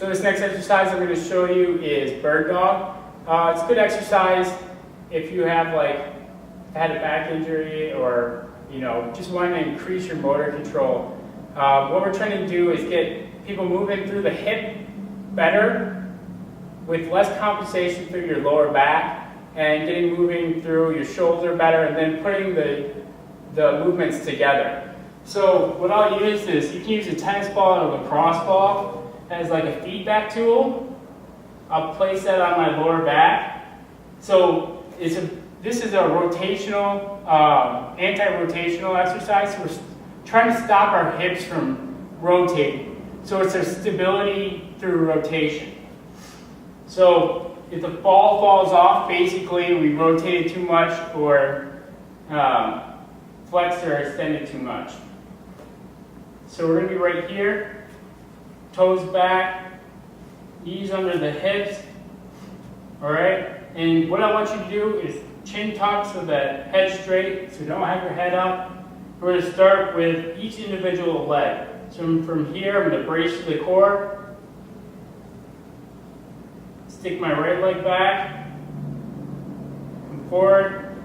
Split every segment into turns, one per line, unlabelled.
So this next exercise I'm going to show you is bird dog. It's a good exercise if you have had a back injury or just want to increase your motor control. What we're trying to do is get people moving through the hip better with less compensation through your lower back and getting moving through your shoulder better and then putting the movements together. So what I'll use is, you can use a tennis ball or a lacrosse ball as like a feedback tool. I'll place that on my lower back. So this is a rotational, anti-rotational exercise. So we're trying to stop our hips from rotating. So it's a stability through rotation. So if the ball falls off, basically we rotated too much or flexed or extended too much. So we're going to be right here, toes back, knees under the hips, all right? And what I want you to do is chin tuck so that head straight, so don't have your head up. We're going to start with each individual leg. So from here, I'm going to brace to the core, stick my right leg back, come forward,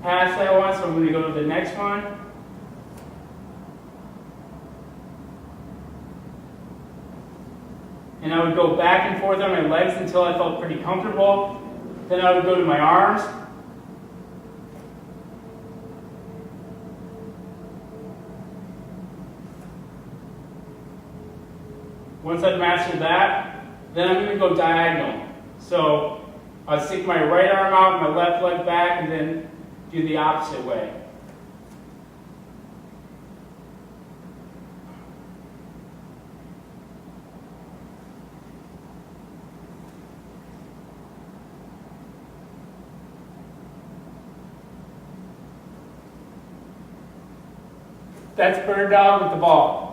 pass that one, so I'm going to go to the next one. And I would go back and forth on my legs until I felt pretty comfortable. Then I would go to my arms. Once I've mastered that, then I'm going to go diagonal. So I'll stick my right arm out, my left leg back, and then do the opposite way. That's bird dog with the ball.